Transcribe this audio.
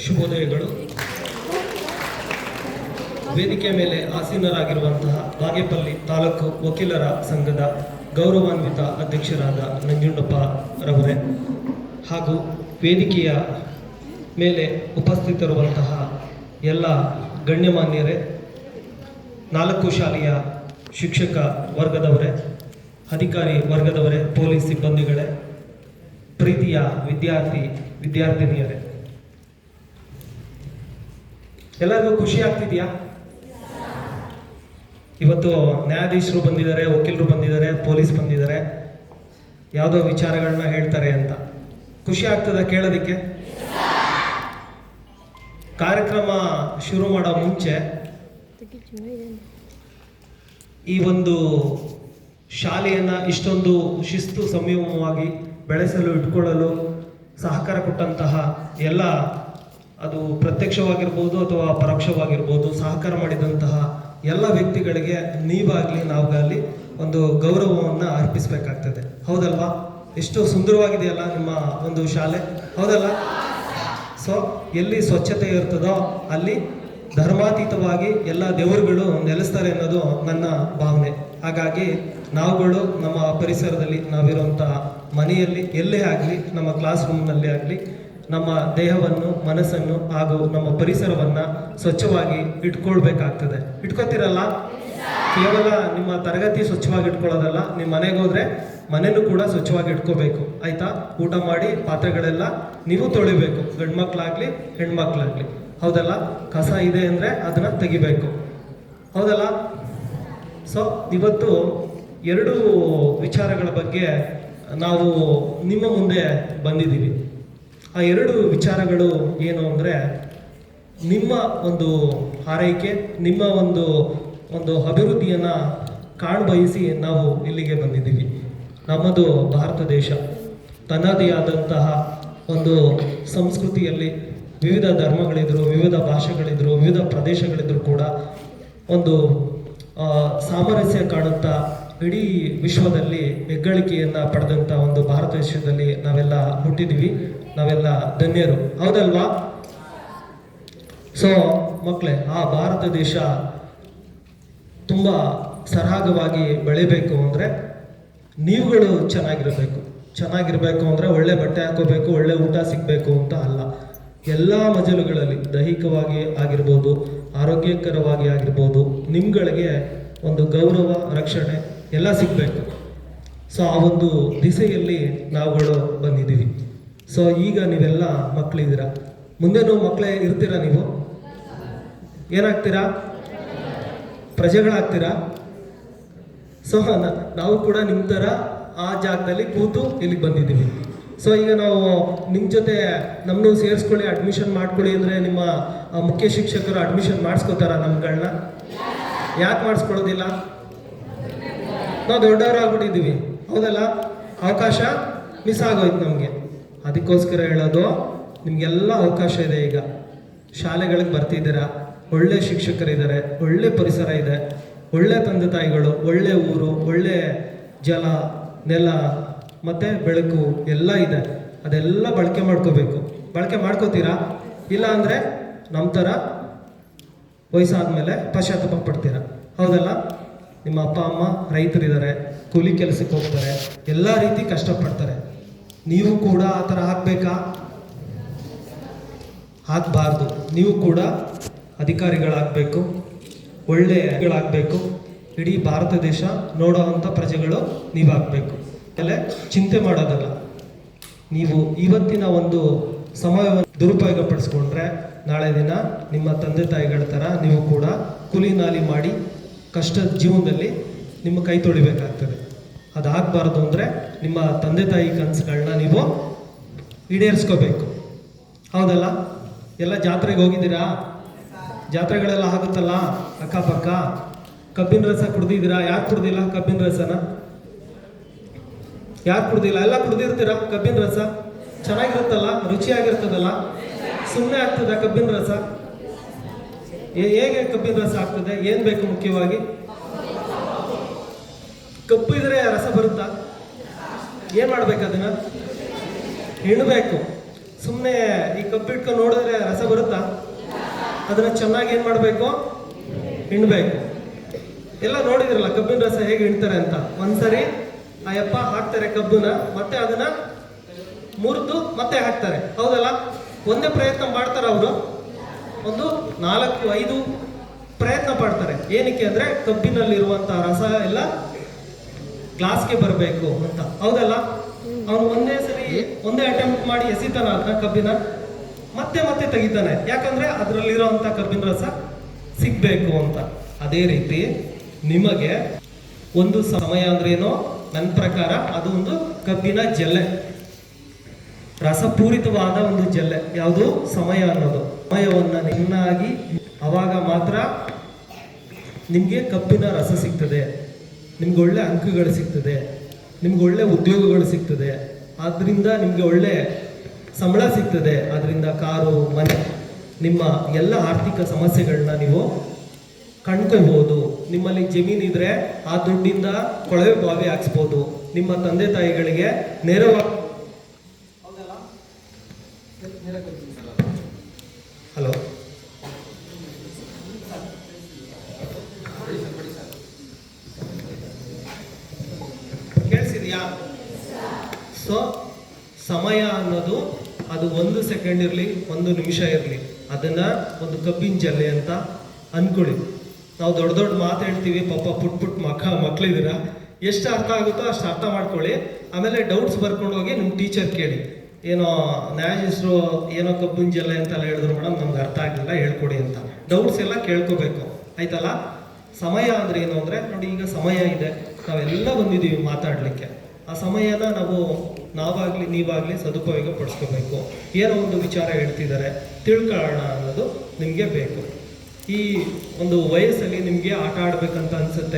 ಶುಭೋದಯಗಳು. ವೇದಿಕೆ ಮೇಲೆ ಆಸೀನರಾಗಿರುವಂತಹ ಬಾಗೇಪಲ್ಲಿ ತಾಲೂಕು ವಕೀಲರ ಸಂಘದ ಗೌರವಾನ್ವಿತ ಅಧ್ಯಕ್ಷರಾದ ನಂಜುಂಡಪ್ಪ ರವರೇ ಹಾಗೂ ವೇದಿಕೆಯ ಮೇಲೆ ಉಪಸ್ಥಿತರಿರುವಂತಹ ಎಲ್ಲ ಗಣ್ಯಮಾನ್ಯರೇ, 4 ಶಾಲೆಯ ಶಿಕ್ಷಕ ವರ್ಗದವರೇ, ಅಧಿಕಾರಿ ವರ್ಗದವರೇ, ಪೊಲೀಸ್ ಸಿಬ್ಬಂದಿಗಳೇ, ಪ್ರೀತಿಯ ವಿದ್ಯಾರ್ಥಿನಿಯರೇ, ಎಲ್ಲರಿಗೂ ಖುಷಿ ಆಗ್ತಿದೆಯಾ? ಇವತ್ತು ನ್ಯಾಯಾಧೀಶರು ಬಂದಿದ್ದಾರೆ, ವಕೀಲರು ಬಂದಿದ್ದಾರೆ, ಪೊಲೀಸ್ ಬಂದಿದ್ದಾರೆ, ಯಾವುದೋ ವಿಚಾರಗಳನ್ನ ಹೇಳ್ತಾರೆ ಅಂತ. ಖುಷಿ ಆಗ್ತದ ಕೇಳೋದಕ್ಕೆ? ಕಾರ್ಯಕ್ರಮ ಶುರು ಮಾಡೋ ಮುಂಚೆ ಈ ಒಂದು ಶಾಲೆಯನ್ನ ಇಷ್ಟೊಂದು ಶಿಸ್ತು ಸಂಯಮವಾಗಿ ಬೆಳೆಸಲು ಇಟ್ಕೊಳ್ಳಲು ಸಹಕಾರ ಕೊಟ್ಟಂತಹ ಎಲ್ಲ, ಅದು ಪ್ರತ್ಯಕ್ಷವಾಗಿರ್ಬೋದು ಅಥವಾ ಪರೋಕ್ಷವಾಗಿರ್ಬೋದು, ಸಹಕಾರ ಮಾಡಿದಂತಹ ಎಲ್ಲ ವ್ಯಕ್ತಿಗಳಿಗೆ ನೀವಾಗಲಿ ನಾವಾಗಲಿ ಒಂದು ಗೌರವವನ್ನು ಅರ್ಪಿಸಬೇಕಾಗ್ತದೆ. ಹೌದಲ್ವಾ? ಎಷ್ಟು ಸುಂದರವಾಗಿದೆಯಲ್ಲ ನಿಮ್ಮ ಒಂದು ಶಾಲೆ, ಹೌದಲ್ಲ? ಸೊ ಎಲ್ಲಿ ಸ್ವಚ್ಛತೆ ಇರ್ತದೋ ಅಲ್ಲಿ ಧರ್ಮಾತೀತವಾಗಿ ಎಲ್ಲ ದೇವರುಗಳು ನೆಲೆಸ್ತಾರೆ ಅನ್ನೋದು ನನ್ನ ಭಾವನೆ. ಹಾಗಾಗಿ ನಾವುಗಳು ನಮ್ಮ ಪರಿಸರದಲ್ಲಿ, ನಾವಿರುವಂಥ ಮನೆಯಲ್ಲಿ ಎಲ್ಲೇ ಆಗಲಿ, ನಮ್ಮ ಕ್ಲಾಸ್ ರೂಮ್ನಲ್ಲೇ ಆಗಲಿ, ನಮ್ಮ ದೇಹವನ್ನು, ಮನಸ್ಸನ್ನು ಹಾಗೂ ನಮ್ಮ ಪರಿಸರವನ್ನು ಸ್ವಚ್ಛವಾಗಿ ಇಟ್ಕೊಳ್ಬೇಕಾಗ್ತದೆ. ಇಟ್ಕೋತಿರಲ್ಲ? ಕೇವಲ ನಿಮ್ಮ ತರಗತಿ ಸ್ವಚ್ಛವಾಗಿ ಇಟ್ಕೊಳ್ಳೋದಲ್ಲ, ನಿಮ್ಮ ಮನೆಗೆ ಹೋದರೆ ಮನೆಯೂ ಕೂಡ ಸ್ವಚ್ಛವಾಗಿ ಇಟ್ಕೋಬೇಕು. ಆಯಿತಾ? ಊಟ ಮಾಡಿ ಪಾತ್ರೆಗಳೆಲ್ಲ ನೀವು ತೊಳಿಬೇಕು, ಗಂಡು ಮಕ್ಕಳಾಗಲಿ ಹೆಣ್ಮಕ್ಳಾಗಲಿ. ಹೌದಲ್ಲ? ಕಸ ಇದೆ ಅಂದರೆ ಅದನ್ನು ತೆಗಿಬೇಕು. ಹೌದಲ್ಲ? ಸೊ ಇವತ್ತು 2 ವಿಚಾರಗಳ ಬಗ್ಗೆ ನಾವು ನಿಮ್ಮ ಮುಂದೆ ಬಂದಿದ್ದೀವಿ. ಆ 2 ವಿಚಾರಗಳು ಏನು ಅಂದರೆ, ನಿಮ್ಮ ಒಂದು ಹಾರೈಕೆ, ನಿಮ್ಮ ಒಂದು ಅಭಿವೃದ್ಧಿಯನ್ನು ಕಾಣಬಯಸಿ ನಾವು ಇಲ್ಲಿಗೆ ಬಂದಿದ್ದೀವಿ. ನಮ್ಮದು ಭಾರತ ದೇಶ ತನ್ನದೇ ಆದಂತಹ ಒಂದು ಸಂಸ್ಕೃತಿಯಲ್ಲಿ ವಿವಿಧ ಧರ್ಮಗಳಿದ್ರು, ವಿವಿಧ ಭಾಷೆಗಳಿದ್ರು, ವಿವಿಧ ಪ್ರದೇಶಗಳಿದ್ರು ಕೂಡ ಒಂದು ಸಾಮರಸ್ಯ ಕಾಣುತ್ತಾ ಇಡೀ ವಿಶ್ವದಲ್ಲಿ ಹೆಗ್ಗಳಿಕೆಯನ್ನು ಪಡೆದಂಥ ಒಂದು ಭಾರತ ದೇಶದಲ್ಲಿ ನಾವೆಲ್ಲ ಹುಟ್ಟಿದ್ದೀವಿ. ನಾವೆಲ್ಲ ಧನ್ಯರು, ಹೌದಲ್ವಾ? ಸೊ ಮಕ್ಕಳೇ, ಆ ಭಾರತ ದೇಶ ತುಂಬ ಸರಾಗವಾಗಿ ಬೆಳಿಬೇಕು ಅಂದರೆ ನೀವುಗಳು ಚೆನ್ನಾಗಿರಬೇಕು ಅಂದರೆ ಒಳ್ಳೆ ಬಟ್ಟೆ ಹಾಕೋಬೇಕು, ಒಳ್ಳೆ ಊಟ ಸಿಗಬೇಕು ಅಂತ ಅಲ್ಲ. ಎಲ್ಲ ಮಜಲುಗಳಲ್ಲಿ ದೈಹಿಕವಾಗಿ ಆಗಿರ್ಬೋದು, ಆರೋಗ್ಯಕರವಾಗಿ ಆಗಿರ್ಬೋದು, ನಿಮ್ಗಳಿಗೆ ಒಂದು ಗೌರವ, ರಕ್ಷಣೆ ಎಲ್ಲ ಸಿಗಬೇಕು. ಸೊ ಆ ಒಂದು ದಿಸೆಯಲ್ಲಿ ನಾವುಗಳು ಬಂದಿದ್ದೀವಿ. ಸೊ ಈಗ ನೀವೆಲ್ಲ ಮಕ್ಕಳಿದ್ದೀರಾ, ಮುಂದೇನೂ ಮಕ್ಕಳೇ ಇರ್ತೀರಾ. ನೀವು ಏನಾಗ್ತೀರಾ? ಪ್ರಜೆಗಳಾಗ್ತೀರಾ. ಸೊ ನಾವು ಕೂಡ ನಿಮ್ಮ ಥರ ಆ ಜಾಗದಲ್ಲಿ ಕೂತು ಇಲ್ಲಿಗೆ ಬಂದಿದ್ದೀವಿ. ಸೊ ಈಗ ನಾವು ನಿಮ್ಮ ಜೊತೆ ನಮ್ಮನ್ನು ಸೇರಿಸ್ಕೊಳ್ಳಿ, ಅಡ್ಮಿಷನ್ ಮಾಡ್ಕೊಳ್ಳಿ ಅಂದರೆ ನಿಮ್ಮ ಮುಖ್ಯ ಶಿಕ್ಷಕರು ಅಡ್ಮಿಷನ್ ಮಾಡಿಸ್ಕೋತಾರ ನಮ್ಗಳನ್ನ? ಯಾಕೆ ಮಾಡಿಸ್ಕೊಳ್ಳೋದಿಲ್ಲ? ನಾವು ದೊಡ್ಡವರಾಗ್ಬಿಟ್ಟಿದ್ದೀವಿ, ಹೌದಲ್ಲ? ಅವಕಾಶ ಮಿಸ್ ಆಗೋಯ್ತು ನಮಗೆ. ಅದಕ್ಕೋಸ್ಕರ ಹೇಳೋದು, ನಿಮಗೆಲ್ಲ ಅವಕಾಶ ಇದೆ. ಈಗ ಶಾಲೆಗಳಿಗೆ ಬರ್ತಿದ್ದೀರಾ, ಒಳ್ಳೆ ಶಿಕ್ಷಕರಿದ್ದಾರೆ, ಒಳ್ಳೆ ಪರಿಸರ ಇದೆ, ಒಳ್ಳೆ ತಂದೆ ತಾಯಿಗಳು, ಒಳ್ಳೆ ಊರು, ಒಳ್ಳೆ ಜಲ, ನೆಲ ಮತ್ತು ಬೆಳಕು ಎಲ್ಲ ಇದೆ. ಅದೆಲ್ಲ ಬಳಕೆ ಮಾಡ್ಕೋಬೇಕು. ಬಳಕೆ ಮಾಡ್ಕೋತೀರಾ? ಇಲ್ಲ ಅಂದರೆ ನಮ್ಮ ಥರ ವಯಸ್ಸಾದ್ಮೇಲೆ ಪಶ್ಚಾತ್ತಾಪ ಪಡ್ತೀರಾ, ಹೌದಲ್ಲ? ನಿಮ್ಮ ಅಪ್ಪ ಅಮ್ಮ ರೈತರಿದ್ದಾರೆ, ಕೂಲಿ ಕೆಲಸಕ್ಕೆ ಹೋಗ್ತಾರೆ, ಎಲ್ಲ ರೀತಿ ಕಷ್ಟಪಡ್ತಾರೆ. ನೀವು ಕೂಡ ಆ ಥರ ಆಗಬೇಕಾ? ಆಗಬಾರ್ದು. ನೀವು ಕೂಡ ಅಧಿಕಾರಿಗಳಾಗಬೇಕು, ಒಳ್ಳೆಯಗಳಾಗಬೇಕು. ಇಡೀ ಭಾರತ ದೇಶ ನೋಡೋವಂಥ ಪ್ರಜೆಗಳು ನೀವಾಗಬೇಕು. ಆಮೇಲೆ ಚಿಂತೆ ಮಾಡೋದಲ್ಲ. ನೀವು ಇವತ್ತಿನ ಒಂದು ಸಮಯವನ್ನು ದುರುಪಯೋಗ ಪಡಿಸ್ಕೊಂಡ್ರೆ ನಾಳೆ ದಿನ ನಿಮ್ಮ ತಂದೆ ತಾಯಿಗಳ ಥರ ನೀವು ಕೂಡ ಕೂಲಿ ನಾಲಿ ಮಾಡಿ ಕಷ್ಟದ ಜೀವನದಲ್ಲಿ ನಿಮ್ಮ ಕೈ ತೊಳಿಬೇಕಾಗ್ತದೆ. ಅದಾಗಬಾರ್ದು ಅಂದರೆ ನಿಮ್ಮ ತಂದೆ ತಾಯಿ ಕನಸುಗಳನ್ನ ನೀವು ಈಡೇರಿಸ್ಕೋಬೇಕು, ಹೌದಲ್ಲ? ಎಲ್ಲ ಜಾತ್ರೆಗೆ ಹೋಗಿದ್ದೀರಾ? ಜಾತ್ರೆಗಳೆಲ್ಲ ಆಗುತ್ತಲ್ಲ ಅಕ್ಕಪಕ್ಕ. ಕಬ್ಬಿನ ರಸ ಕುಡ್ದಿದ್ದೀರಾ? ಯಾಕೆ ಕುಡ್ದಿಲ್ಲ ಕಬ್ಬಿನ ರಸನ? ಯಾಕೆ ಕುಡ್ದಿಲ್ಲ? ಎಲ್ಲ ಕುಡ್ದಿರ್ತೀರಾ ಕಬ್ಬಿನ ರಸ. ಚೆನ್ನಾಗಿರುತ್ತಲ್ಲ, ರುಚಿಯಾಗಿರ್ತದಲ್ಲ. ಸುಮ್ಮನೆ ಆಗ್ತದೆ ಕಬ್ಬಿನ ರಸ? ಹೇಗೆ ಕಬ್ಬಿನ ರಸ ಆಗ್ತದೆ? ಏನು ಬೇಕು ಮುಖ್ಯವಾಗಿ? ಕಬ್ಬು ಇದ್ರೆ ರಸ ಬರುತ್ತಾ? ಏನು ಮಾಡ್ಬೇಕು? ಅದನ್ನ ಹಿಂಡಬೇಕು. ಸುಮ್ಮನೆ ಈ ಕಬ್ಬು ಇಟ್ಕೊಂಡು ನೋಡಿದ್ರೆ ರಸ ಬರುತ್ತಾ? ಅದನ್ನ ಚೆನ್ನಾಗಿ ಏನು ಮಾಡಬೇಕು? ಹಿಂಡಬೇಕು. ಎಲ್ಲ ನೋಡಿದ್ರಲ್ಲ ಕಬ್ಬಿನ ರಸ ಹೇಗೆ ಹಿಂಡ್ತಾರೆ ಅಂತ. ಒಂದ್ಸರಿ ಆ ಯಪ್ಪ ಹಾಕ್ತಾರೆ ಕಬ್ಬುನ, ಮತ್ತೆ ಅದನ್ನ ಮುರಿದು ಮತ್ತೆ ಹಾಕ್ತಾರೆ, ಹೌದಲ್ಲ? ಒಂದೇ ಪ್ರಯತ್ನ ಮಾಡ್ತಾರೆ ಅವರು, ಒಂದು 4-5 ಪ್ರಯತ್ನ ಪಡ್ತಾರೆ. ಏನಕ್ಕೆ ಅಂದ್ರೆ ಕಬ್ಬಿನಲ್ಲಿರುವಂತಹ ರಸ ಎಲ್ಲ ಗ್ಲಾಸ್ಗೆ ಬರಬೇಕು ಅಂತ, ಹೌದಲ್ಲ? ಅವನು ಒಂದೇ ಅಟೆಂಪ್ಟ್ ಮಾಡಿ ಎಸಿತಾನ ಅದನ್ನ ಕಬ್ಬಿನ, ಮತ್ತೆ ಮತ್ತೆ ತೆಗಿತಾನೆ, ಯಾಕಂದ್ರೆ ಅದರಲ್ಲಿರುವಂತ ಕಬ್ಬಿನ ರಸ ಸಿಗ್ಬೇಕು ಅಂತ. ಅದೇ ರೀತಿ ನಿಮಗೆ ಒಂದು ಸಮಯ ಅಂದ್ರೇನೋ, ನನ್ನ ಪ್ರಕಾರ ಅದು ಒಂದು ಕಬ್ಬಿನ ಜಲ್ಲೆ, ರಸಪೂರಿತವಾದ ಒಂದು ಜಲ್ಲೆ. ಯಾವುದು? ಸಮಯ ಅನ್ನೋದು. ಸಮಯವನ್ನ ನಿನ್ನಾಗಿ ಅವಾಗ ಮಾತ್ರ ನಿಮ್ಗೆ ಕಬ್ಬಿನ ರಸ ಸಿಗ್ತದೆ, ನಿಮ್ಗೆ ಒಳ್ಳೆ ಅಂಕಗಳು ಸಿಗ್ತದೆ, ನಿಮ್ಗೆ ಒಳ್ಳೆ ಉದ್ಯೋಗಗಳು ಸಿಗ್ತದೆ, ಆದ್ರಿಂದ ನಿಮ್ಗೆ ಒಳ್ಳೆ ಸಂಬಳ ಸಿಗ್ತದೆ, ಅದರಿಂದ ಕಾರು, ಮನೆ, ನಿಮ್ಮ ಎಲ್ಲ ಆರ್ಥಿಕ ಸಮಸ್ಯೆಗಳನ್ನ ನೀವು ಕಂಡ್ಕೋಬಹುದು. ನಿಮ್ಮಲ್ಲಿ ಜಮೀನಿದ್ರೆ ಆ ದುಡ್ಡಿಂದ ಕೊಳವೆ ಬಾವಿ ಹಾಕ್ಸ್ಬೋದು, ನಿಮ್ಮ ತಂದೆ ತಾಯಿಗಳಿಗೆ ನೇರವಾಗಿ. ಹಲೋ, ಕೇಳಿಸಿದ್ಯಾ? ಸೊ ಸಮಯ ಅನ್ನೋದು ಅದು 1 ಸೆಕೆಂಡ್ ಇರಲಿ, 1 ನಿಮಿಷ ಇರಲಿ, ಅದನ್ನ ಒಂದು ಕಬ್ಬಿನ ಜಲ್ಲೆ ಅಂತ ಅನ್ಕೊಳ್ಳಿ. ನಾವು ದೊಡ್ಡ ದೊಡ್ಡ ಮಾತು ಹೇಳ್ತೀವಿ, ಪಾಪ ಪುಟ್ ಮಕ್ಳಿದ್ದೀರ, ಎಷ್ಟು ಅರ್ಥ ಆಗುತ್ತೋ ಅಷ್ಟು ಅರ್ಥ ಮಾಡ್ಕೊಳ್ಳಿ. ಆಮೇಲೆ ಡೌಟ್ಸ್ ಬರ್ಕೊಂಡು ಹೋಗಿ ನಿಮ್ಮ ಟೀಚರ್ ಕೇಳಿ, ಏನೋ ನ್ಯಾಯಾಧೀಶರು ಏನೋ ಕಬ್ಬಿನ ಜಲ್ಲೆ ಅಂತೆಲ್ಲ ಹೇಳಿದ್ರು ಮೇಡಮ್, ನಮ್ಗೆ ಅರ್ಥ ಆಗಿಲ್ಲ, ಹೇಳ್ಕೊಡಿ ಅಂತ. ಡೌಟ್ಸ್ ಎಲ್ಲ ಕೇಳ್ಕೋಬೇಕು, ಆಯ್ತಲ್ಲ? ಸಮಯ ಅಂದ್ರೆ ಏನು ಅಂದ್ರೆ, ನೋಡಿ ಈಗ ಸಮಯ ಇದೆ, ನಾವೆಲ್ಲ ಬಂದಿದ್ದೀವಿ ಮಾತಾಡ್ಲಿಕ್ಕೆ. ಆ ಸಮಯನ ನಾವಾಗ್ಲಿ ನೀವಾಗ್ಲಿ ಸದುಪಯೋಗ ಪಡಿಸ್ಕೋಬೇಕು. ಏನೋ ಒಂದು ವಿಚಾರ ಹೇಳ್ತಿದ್ದಾರೆ, ತಿಳ್ಕೊಳ್ಳೋಣ ಅನ್ನೋದು ನಿಮಗೆ ಬೇಕು. ಈ ಒಂದು ವಯಸ್ಸಲ್ಲಿ ನಿಮಗೆ ಆಟ ಆಡ್ಬೇಕಂತ ಅನ್ಸುತ್ತೆ.